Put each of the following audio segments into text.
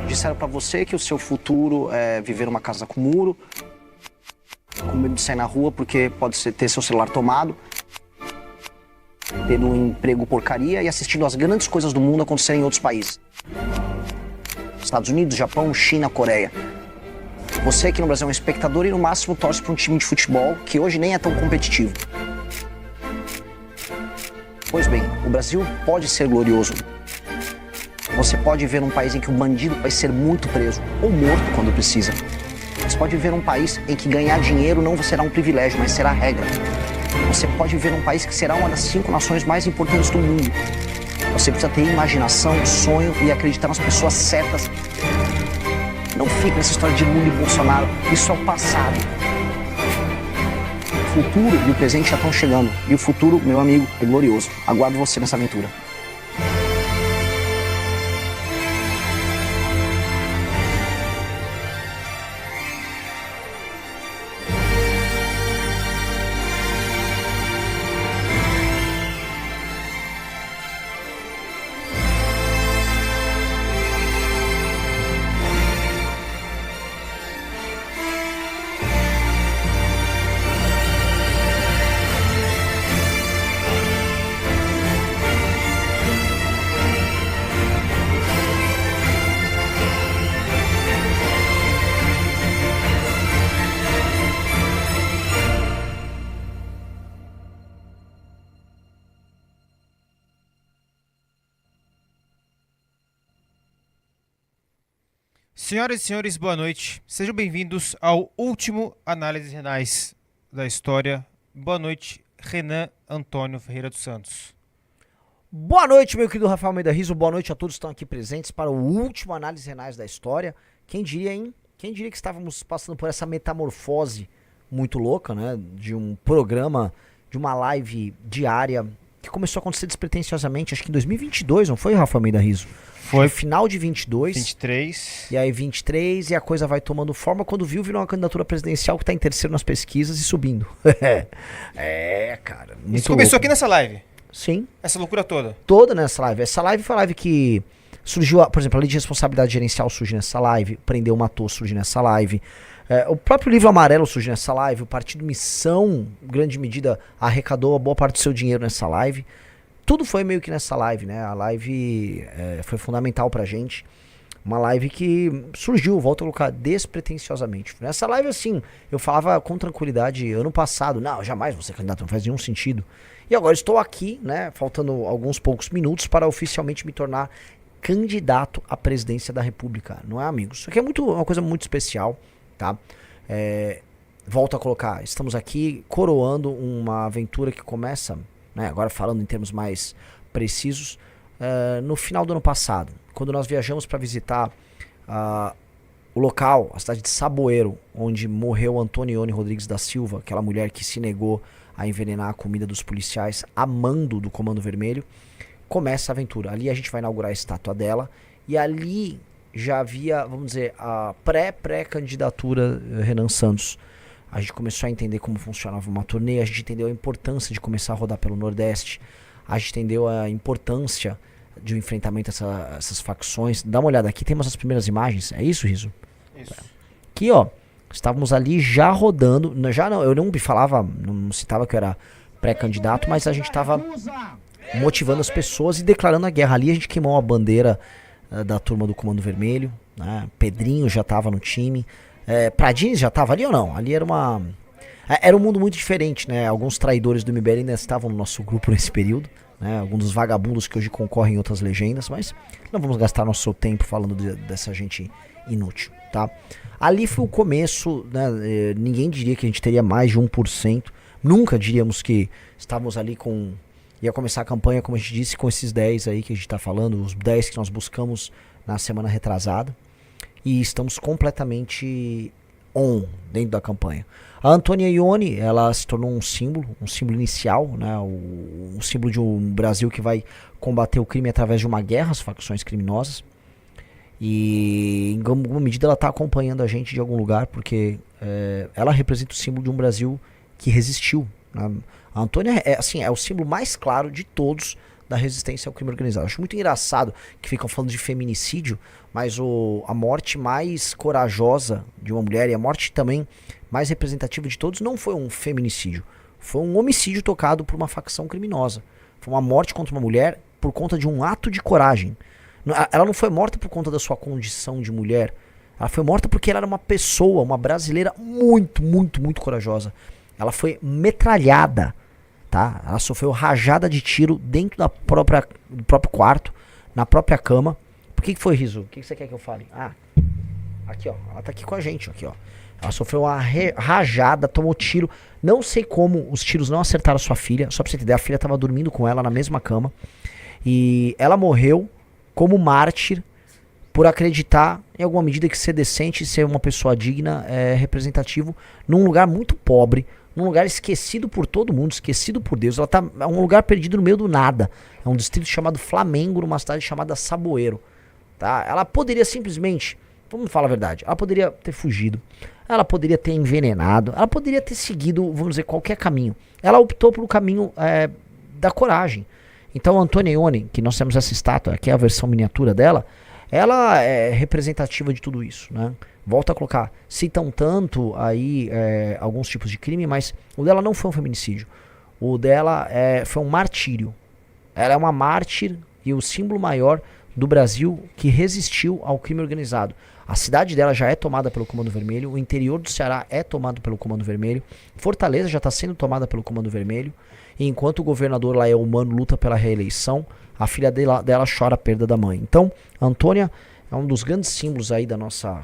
Disseram pra você que o seu futuro é viver numa casa com muro, com medo de sair na rua porque pode ter seu celular tomado, ter um emprego porcaria e assistindo as grandes coisas do mundo acontecerem em outros países. Estados Unidos, Japão, China, Coreia. Você aqui no Brasil é um espectador e no máximo torce para um time de futebol que hoje nem é tão competitivo. Pois bem, o Brasil pode ser glorioso. Você pode viver num país em que o bandido vai ser muito preso ou morto quando precisa. Você pode viver num país em que ganhar dinheiro não será um privilégio, mas será a regra. Você pode viver num país que será uma das 5 nações mais importantes do mundo. Você precisa ter imaginação, sonho e acreditar nas pessoas certas. Não fique nessa história de Lula e Bolsonaro. Isso é o passado. O futuro e o presente já estão chegando. E o futuro, meu amigo, é glorioso. Aguardo você nessa aventura. Senhoras e senhores, boa noite. Sejam bem-vindos ao último Análises Renais da história. Boa noite, Renan Antônio Ferreira dos Santos. Boa noite, meu querido Rafael Almeida Riso. Boa noite a todos que estão aqui presentes para o último Análises Renais da história. Quem diria, hein? Quem diria que estávamos passando por essa metamorfose muito louca, né? De um programa, de uma live diária que começou a acontecer despretensiosamente, acho que em 2022, não foi, Rafael Almeida Riso? Foi final de 22. 23. E aí 23, e a coisa vai tomando forma. Quando viu, virou uma candidatura presidencial que tá em terceiro nas pesquisas e subindo. Cara. Isso começou aqui nessa live? Sim. Essa loucura toda? Toda nessa live. Essa live foi a live que surgiu, por exemplo, a lei de responsabilidade gerencial surge nessa live. Prendeu, matou, surge nessa live. O próprio livro amarelo surge nessa live. O Partido Missão, em grande medida, arrecadou a boa parte do seu dinheiro nessa live. Tudo foi meio que nessa live, né? A live foi fundamental pra gente. Uma live que surgiu, volto a colocar, despretensiosamente. Nessa live, assim, eu falava com tranquilidade ano passado, não, jamais vou ser candidato, não faz nenhum sentido. E agora estou aqui, né, faltando alguns poucos minutos para oficialmente me tornar candidato à presidência da República. Não é, amigos? Isso aqui é uma coisa muito especial, tá? Volto a colocar, estamos aqui coroando uma aventura que começa... Agora falando em termos mais precisos, no final do ano passado, quando nós viajamos para visitar o local, a cidade de Saboeiro, onde morreu Antonione Rodrigues da Silva, aquela mulher que se negou a envenenar a comida dos policiais, a mando do Comando Vermelho, começa a aventura. Ali a gente vai inaugurar a estátua dela, e ali já havia, vamos dizer, a pré-candidatura Renan Santos. A gente começou a entender como funcionava uma turnê, a gente entendeu a importância de começar a rodar pelo Nordeste, a gente entendeu a importância de um enfrentamento a essas facções. Dá uma olhada aqui, temos as primeiras imagens, é isso, Riso? Isso. Aqui, ó, estávamos ali já rodando, já não, eu não me falava, não citava que eu era pré-candidato, mas a gente estava motivando as pessoas e declarando a guerra. Ali a gente queimou a bandeira da turma do Comando Vermelho, né? Pedrinho já estava no time. Pradines já estava ali ou não? Ali era um mundo muito diferente, né? Alguns traidores do MBL ainda estavam no nosso grupo nesse período, né? Alguns dos vagabundos que hoje concorrem em outras legendas, mas não vamos gastar nosso tempo falando dessa gente inútil, tá? Ali foi o começo, né? Ninguém diria que a gente teria mais de 1%. Nunca diríamos que estávamos ali ia começar a campanha, como a gente disse, com esses 10 aí que a gente tá falando, os 10 que nós buscamos na semana retrasada. E estamos completamente dentro da campanha. A Antônia Ione, ela se tornou um símbolo inicial, né? Um símbolo de um Brasil que vai combater o crime através de uma guerra às facções criminosas. E em alguma medida ela está acompanhando a gente de algum lugar, porque ela representa o símbolo de um Brasil que resistiu, né? A Antônia é o símbolo mais claro de todos da resistência ao crime organizado. Acho muito engraçado que ficam falando de feminicídio, mas a morte mais corajosa de uma mulher e a morte também mais representativa de todos não foi um feminicídio. Foi um homicídio tocado por uma facção criminosa. Foi uma morte contra uma mulher por conta de um ato de coragem. Ela não foi morta por conta da sua condição de mulher. Ela foi morta porque ela era uma pessoa, uma brasileira muito, muito, muito corajosa. Ela foi metralhada, tá? Ela sofreu rajada de tiro dentro do próprio quarto, na própria cama. Por que foi, Riso? O que você quer que eu fale? Ah, aqui ó, ela tá aqui com a gente, aqui ó. Ela sofreu uma rajada, tomou tiro. Não sei como os tiros não acertaram a sua filha. Só pra você entender, a filha tava dormindo com ela na mesma cama. E ela morreu como mártir por acreditar, em alguma medida, que ser decente e ser uma pessoa digna é representativo num lugar muito pobre, num lugar esquecido por todo mundo, esquecido por Deus. Ela tá é um lugar perdido no meio do nada. É um distrito chamado Flamengo, numa cidade chamada Saboeiro. Tá? Ela poderia simplesmente, vamos falar a verdade, ela poderia ter fugido, ela poderia ter envenenado, ela poderia ter seguido, vamos dizer, qualquer caminho. Ela optou pelo caminho da coragem. Então a Antônia Ione, que nós temos essa estátua, que é a versão miniatura dela, ela é representativa de tudo isso, né? Volto a colocar, citam tanto aí alguns tipos de crime, mas o dela não foi um feminicídio. O dela foi um martírio. Ela é uma mártir e o símbolo maior do Brasil que resistiu ao crime organizado. A cidade dela já é tomada pelo Comando Vermelho, o interior do Ceará é tomado pelo Comando Vermelho, Fortaleza já está sendo tomada pelo Comando Vermelho, e enquanto o governador lá é humano, luta pela reeleição, a filha dela chora a perda da mãe. Então, a Antônia é um dos grandes símbolos aí da nossa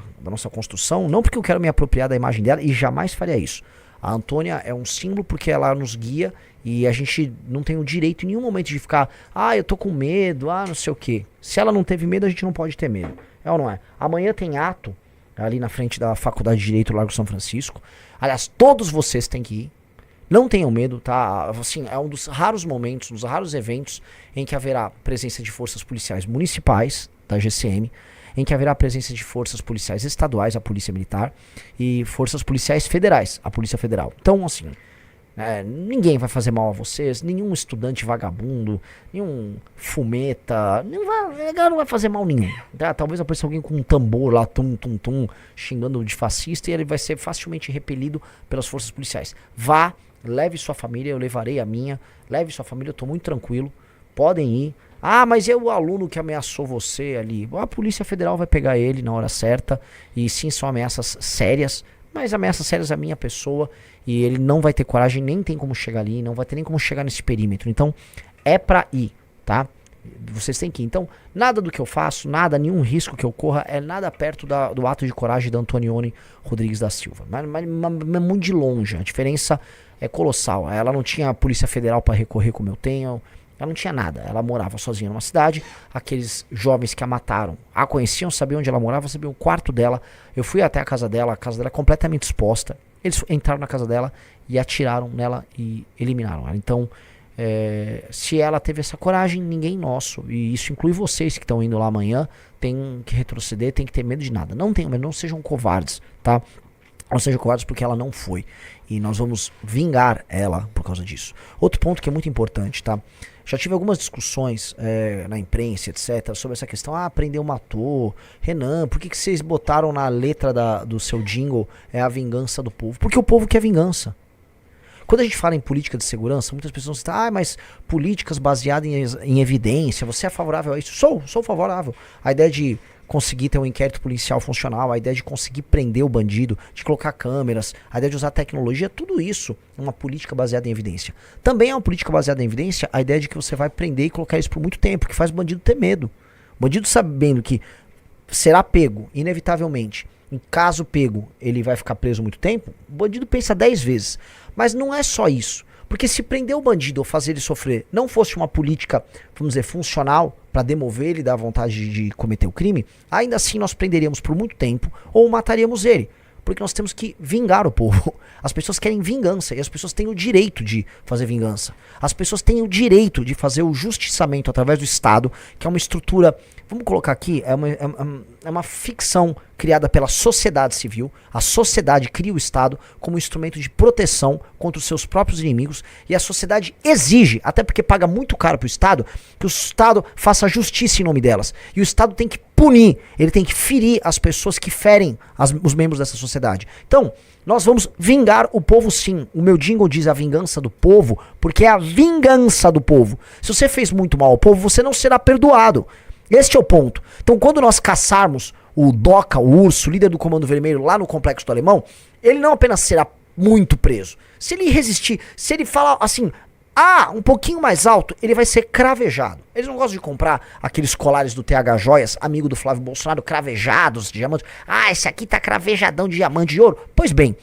construção, não porque eu quero me apropriar da imagem dela, e jamais faria isso. A Antônia é um símbolo porque ela nos guia e a gente não tem o direito em nenhum momento de ficar, eu tô com medo, não sei o quê. Se ela não teve medo, a gente não pode ter medo. É ou não é? Amanhã tem ato ali na frente da Faculdade de Direito Largo São Francisco. Aliás, todos vocês têm que ir. Não tenham medo, tá? Assim, é um dos raros momentos, dos raros eventos em que haverá presença de forças policiais municipais, da GCM, em que haverá presença de forças policiais estaduais, a Polícia Militar, e forças policiais federais, a Polícia Federal. Então, assim, ninguém vai fazer mal a vocês, nenhum estudante vagabundo, nenhum fumeta, não vai fazer mal nenhum. Tá? Talvez apareça alguém com um tambor lá, tum, xingando de fascista, e ele vai ser facilmente repelido pelas forças policiais. Vá, leve sua família, eu levarei a minha, leve sua família, eu tô muito tranquilo, podem ir. Mas é o aluno que ameaçou você ali. A Polícia Federal vai pegar ele na hora certa. E sim, são ameaças sérias. Mas ameaças sérias à minha pessoa. E ele não vai ter coragem, nem tem como chegar ali. Não vai ter nem como chegar nesse perímetro. Então, é pra ir, tá? Vocês têm que ir. Então, nada do que eu faço, nenhum risco que eu corra, é nada perto do ato de coragem da Antonione Rodrigues da Silva. Mas muito de longe. A diferença é colossal. Ela não tinha a Polícia Federal para recorrer como eu tenho. Ela não tinha nada, ela morava sozinha numa cidade. Aqueles jovens que a mataram a conheciam, sabiam onde ela morava, sabiam o quarto dela. Eu fui até a casa dela é completamente exposta. Eles entraram na casa dela e atiraram nela e eliminaram ela. Então, se ela teve essa coragem, ninguém nosso, e isso inclui vocês que estão indo lá amanhã, tem que retroceder, tem que ter medo de nada. Não tenham medo, não sejam covardes, tá? Não sejam covardes porque ela não foi. E nós vamos vingar ela por causa disso. Outro ponto que é muito importante, tá? Já tive algumas discussões na imprensa, etc., sobre essa questão. Prendeu, matou. Renan, por que vocês botaram na letra do seu jingle a vingança do povo? Porque o povo quer vingança. Quando a gente fala em política de segurança, muitas pessoas dizem, mas políticas baseadas em evidência, você é favorável a isso? Sou favorável. A ideia de conseguir ter um inquérito policial funcional, a ideia de conseguir prender o bandido, de colocar câmeras, a ideia de usar tecnologia, tudo isso é uma política baseada em evidência. Também é uma política baseada em evidência a ideia de que você vai prender e colocar isso por muito tempo, que faz o bandido ter medo. O bandido sabendo que será pego, inevitavelmente, em caso pego, ele vai ficar preso muito tempo, o bandido pensa 10 vezes. Mas não é só isso. Porque se prender o bandido ou fazer ele sofrer não fosse uma política, vamos dizer, funcional para demover ele da vontade de cometer o crime, ainda assim nós prenderíamos por muito tempo ou mataríamos ele. Porque nós temos que vingar o povo. As pessoas querem vingança e as pessoas têm o direito de fazer vingança. As pessoas têm o direito de fazer o justiçamento através do Estado, que é uma estrutura, vamos colocar aqui, é uma ficção criada pela sociedade civil. A sociedade cria o Estado como instrumento de proteção contra os seus próprios inimigos, e a sociedade exige, até porque paga muito caro pro Estado, que o Estado faça justiça em nome delas. E o Estado tem que punir, ele tem que ferir as pessoas que ferem os membros dessa sociedade. Então, nós vamos vingar o povo, sim. O meu jingle diz a vingança do povo, porque é a vingança do povo. Se você fez muito mal ao povo, você não será perdoado. Este é o ponto. Então, quando nós caçarmos o Doca, o urso, líder do Comando Vermelho, lá no Complexo do Alemão, ele não apenas será muito preso. Se ele resistir, se ele falar assim, um pouquinho mais alto, ele vai ser cravejado. Eles não gostam de comprar aqueles colares do TH Joias, amigo do Flávio Bolsonaro, cravejados de diamante. Esse aqui tá cravejadão de diamante de ouro. Pois bem,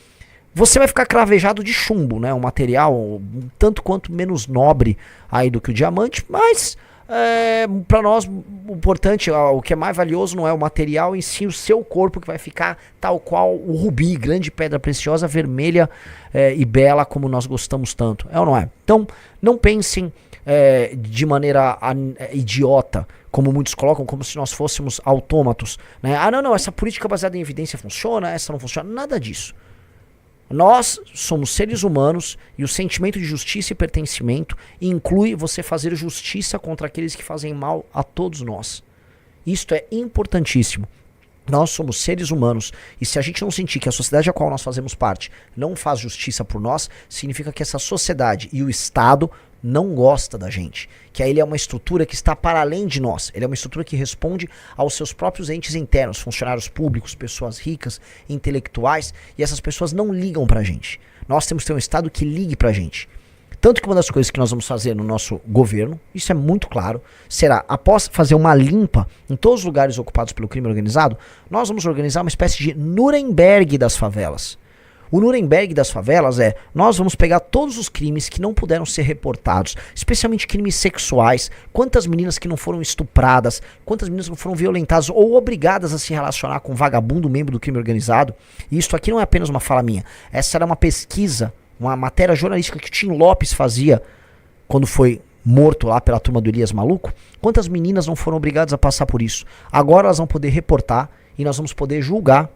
você vai ficar cravejado de chumbo, né? Um material um tanto quanto menos nobre aí do que o diamante, mas para nós o importante, o que é mais valioso não é o material em si, o seu corpo, que vai ficar tal qual o rubi, grande pedra preciosa, vermelha e bela, como nós gostamos tanto. É ou não é? Então, não pensem de maneira idiota, como muitos colocam, como se nós fôssemos autômatos, né? Não, essa política baseada em evidência funciona, essa não funciona, nada disso. Nós somos seres humanos e o sentimento de justiça e pertencimento inclui você fazer justiça contra aqueles que fazem mal a todos nós. Isto é importantíssimo. Nós somos seres humanos e se a gente não sentir que a sociedade a qual nós fazemos parte não faz justiça por nós, significa que essa sociedade e o Estado não gosta da gente, que aí ele é uma estrutura que está para além de nós, ele é uma estrutura que responde aos seus próprios entes internos, funcionários públicos, pessoas ricas, intelectuais, e essas pessoas não ligam pra gente. Nós temos que ter um Estado que ligue pra gente. Tanto que uma das coisas que nós vamos fazer no nosso governo, isso é muito claro, será, após fazer uma limpa em todos os lugares ocupados pelo crime organizado, nós vamos organizar uma espécie de Nuremberg das favelas. O Nuremberg das favelas nós vamos pegar todos os crimes que não puderam ser reportados, especialmente crimes sexuais, quantas meninas que não foram estupradas, quantas meninas que não foram violentadas ou obrigadas a se relacionar com um vagabundo membro do crime organizado. E isso aqui não é apenas uma fala minha, essa era uma pesquisa, uma matéria jornalística que o Tim Lopes fazia quando foi morto lá pela turma do Elias Maluco. Quantas meninas não foram obrigadas a passar por isso? Agora elas vão poder reportar e nós vamos poder julgar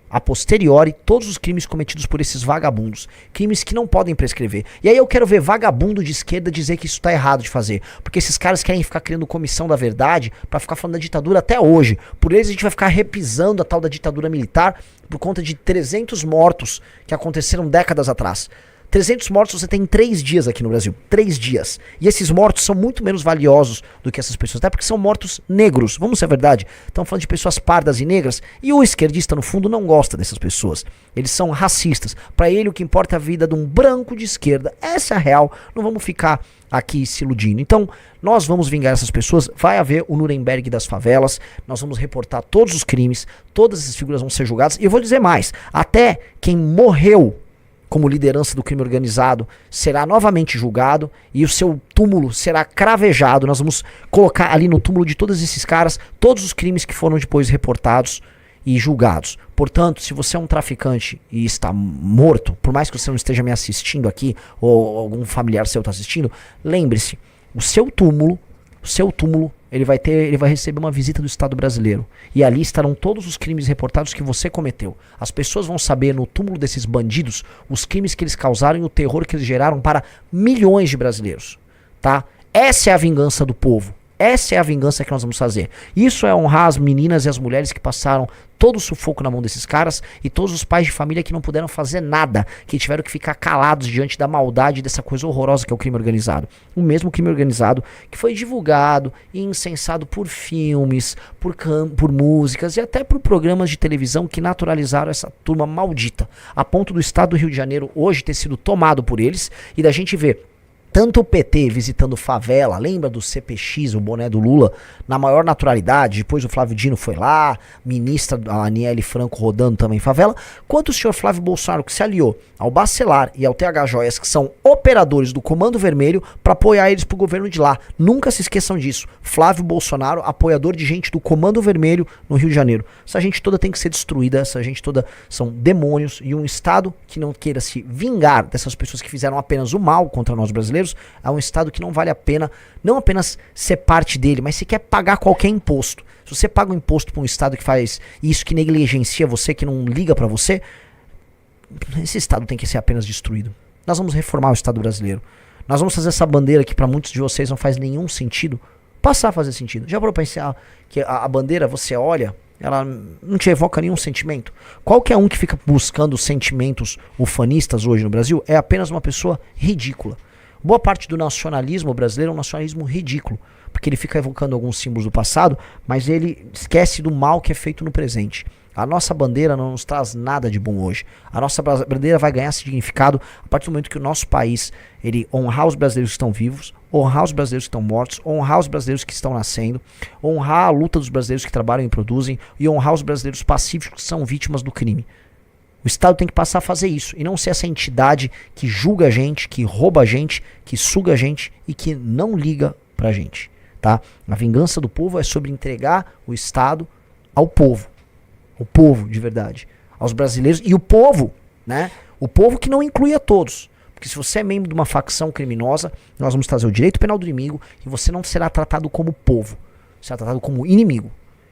a posteriori todos os crimes cometidos por esses vagabundos, crimes que não podem prescrever. E aí eu quero ver vagabundo de esquerda dizer que isso tá errado de fazer, porque esses caras querem ficar criando comissão da verdade pra ficar falando da ditadura até hoje. Por eles a gente vai ficar repisando a tal da ditadura militar por conta de 300 mortos que aconteceram décadas atrás. 300 mortos você tem em 3 dias aqui no Brasil. 3 dias. E esses mortos são muito menos valiosos do que essas pessoas. Até porque são mortos negros. Vamos ser a verdade. Estamos falando de pessoas pardas e negras. E o esquerdista, no fundo, não gosta dessas pessoas. Eles são racistas. Para ele, o que importa é a vida de um branco de esquerda. Essa é a real. Não vamos ficar aqui se iludindo. Então, nós vamos vingar essas pessoas. Vai haver o Nuremberg das favelas. Nós vamos reportar todos os crimes. Todas essas figuras vão ser julgadas. E eu vou dizer mais. Até quem morreu como liderança do crime organizado, será novamente julgado e o seu túmulo será cravejado. Nós vamos colocar ali no túmulo de todos esses caras todos os crimes que foram depois reportados e julgados. Portanto, se você é um traficante e está morto, por mais que você não esteja me assistindo aqui, ou algum familiar seu está assistindo, lembre-se, o seu túmulo, ele vai receber uma visita do Estado brasileiro. E ali estarão todos os crimes reportados que você cometeu. As pessoas vão saber no túmulo desses bandidos os crimes que eles causaram e o terror que eles geraram para milhões de brasileiros. Tá? Essa é a vingança do povo. Essa é a vingança que nós vamos fazer. Isso é honrar as meninas e as mulheres que passaram todo o sufoco na mão desses caras e todos os pais de família que não puderam fazer nada, que tiveram que ficar calados diante da maldade dessa coisa horrorosa que é o crime organizado. O mesmo crime organizado que foi divulgado e incensado por filmes, por músicas e até por programas de televisão que naturalizaram essa turma maldita, a ponto do Estado do Rio de Janeiro hoje ter sido tomado por eles e da gente ver tanto o PT visitando favela, lembra do CPX, o boné do Lula, na maior naturalidade, depois o Flávio Dino foi lá, ministra a Aniele Franco rodando também em favela, quanto o senhor Flávio Bolsonaro que se aliou ao Bacelar e ao TH Joias, que são operadores do Comando Vermelho, para apoiar eles pro governo de lá. Nunca se esqueçam disso. Flávio Bolsonaro, apoiador de gente do Comando Vermelho no Rio de Janeiro. Essa gente toda tem que ser destruída, essa gente toda são demônios, e um Estado que não queira se vingar dessas pessoas que fizeram apenas o mal contra nós brasileiros brasileiros é um Estado que não vale a pena, não apenas ser parte dele, mas se quer pagar qualquer imposto. Se você paga um imposto para um Estado que faz isso, que negligencia você, que não liga para você, esse Estado tem que ser apenas destruído. Nós vamos reformar o Estado brasileiro. Nós vamos fazer essa bandeira que para muitos de vocês não faz nenhum sentido, passar a fazer sentido. Já parou pra pensar que a bandeira, você olha, ela não te evoca nenhum sentimento? Qualquer um que fica buscando sentimentos ufanistas hoje no Brasil é apenas uma pessoa ridícula. Boa parte do nacionalismo brasileiro é um nacionalismo ridículo, porque ele fica evocando alguns símbolos do passado, mas ele esquece do mal que é feito no presente. A nossa bandeira não nos traz nada de bom hoje. A nossa bandeira vai ganhar significado a partir do momento que o nosso país, ele honrar os brasileiros que estão vivos, honrar os brasileiros que estão mortos, honrar os brasileiros que estão nascendo, honrar a luta dos brasileiros que trabalham e produzem e honrar os brasileiros pacíficos que são vítimas do crime. O Estado tem que passar a fazer isso e não ser essa entidade que julga a gente, que rouba a gente, que suga a gente e que não liga pra gente, tá? A vingança do povo é sobre entregar o Estado ao povo. O povo, de verdade. Aos brasileiros e o povo, né? O povo que não inclui a todos. Porque se você é membro de uma facção criminosa, nós vamos trazer o direito penal do inimigo e você não será tratado como povo. Será tratado como inimigo.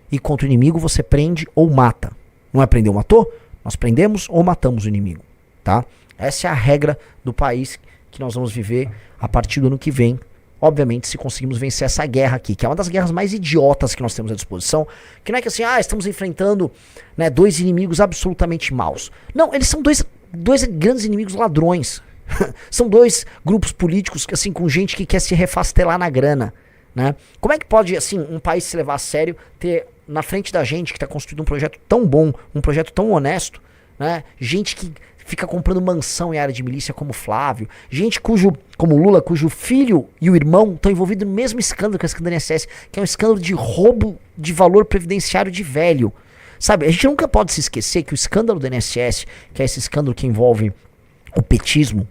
E contra o inimigo você prende ou mata. Não é prender ou matou? Nós prendemos ou matamos o inimigo, tá? Essa é a regra do país que nós vamos viver a partir do ano que vem. Obviamente, se conseguimos vencer essa guerra aqui, que é uma das guerras mais idiotas que nós temos à disposição, que não é que assim, estamos enfrentando, né, dois inimigos absolutamente maus. Não, eles são dois grandes inimigos ladrões. São dois grupos políticos, assim, com gente que quer se refastelar na grana, né? Como é que pode, assim, um país se levar a sério, ter na frente da gente que está construindo um projeto tão bom, um projeto tão honesto, né? Gente que fica comprando mansão em área de milícia como Flávio, gente como Lula, cujo filho e o irmão estão envolvidos no mesmo escândalo que a escândalo INSS, que é um escândalo de roubo de valor previdenciário de velho. Sabe, a gente nunca pode se esquecer que o escândalo do INSS, que é esse escândalo que envolve o petismo,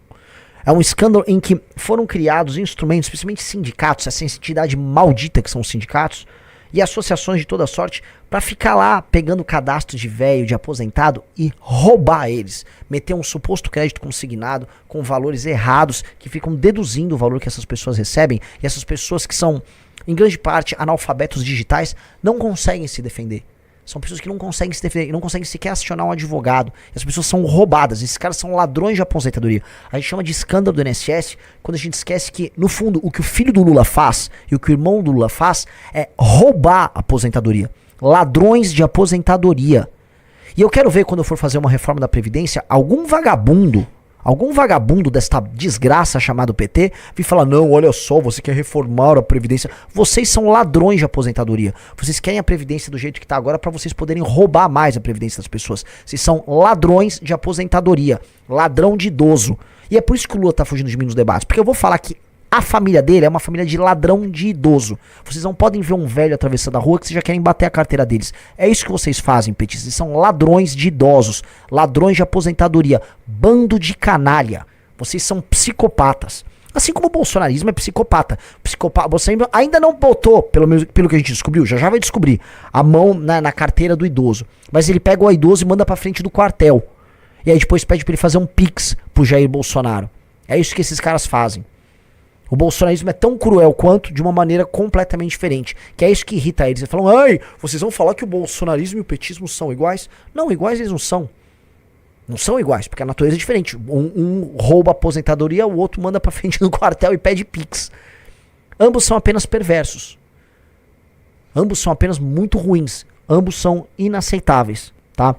é um escândalo em que foram criados instrumentos, especialmente sindicatos, essa entidade maldita que são os sindicatos, e associações de toda sorte, para ficar lá pegando cadastro de velho, de aposentado e roubar eles. Meter um suposto crédito consignado com valores errados, que ficam deduzindo o valor que essas pessoas recebem, e essas pessoas que são, em grande parte, analfabetos digitais, não conseguem se defender. São pessoas que não conseguem se defender, não conseguem sequer acionar um advogado. Essas pessoas são roubadas, esses caras são ladrões de aposentadoria. A gente chama de escândalo do INSS quando a gente esquece que, no fundo, o que o filho do Lula faz e o que o irmão do Lula faz é roubar a aposentadoria. Ladrões de aposentadoria. E eu quero ver, quando eu for fazer uma reforma da Previdência, algum vagabundo desta desgraça chamado PT vir falar, não, olha só, você quer reformar a Previdência. Vocês são ladrões de aposentadoria. Vocês querem a Previdência do jeito que tá agora para vocês poderem roubar mais a Previdência das pessoas. Vocês são ladrões de aposentadoria. Ladrão de idoso. E é por isso que o Lula tá fugindo de mim nos debates. Porque eu vou falar que a família dele é uma família de ladrão de idoso. Vocês não podem ver um velho atravessando a rua que vocês já querem bater a carteira deles. É isso que vocês fazem, petistas. Vocês são ladrões de idosos, ladrões de aposentadoria, bando de canalha. Vocês são psicopatas. Assim como o bolsonarismo é psicopata. Você ainda não botou, pelo que a gente descobriu, já vai descobrir, a mão na carteira do idoso. Mas ele pega o idoso e manda pra frente do quartel. E aí depois pede pra ele fazer um pix pro Jair Bolsonaro. É isso que esses caras fazem. O bolsonarismo é tão cruel quanto, de uma maneira completamente diferente. Que é isso que irrita eles. Eles falam, vocês vão falar que o bolsonarismo e o petismo são iguais? Não, iguais eles não são. Não são iguais, porque a natureza é diferente. Um rouba a aposentadoria, o outro manda pra frente do quartel e pede pix. Ambos são apenas perversos. Ambos são apenas muito ruins. Ambos são inaceitáveis, tá?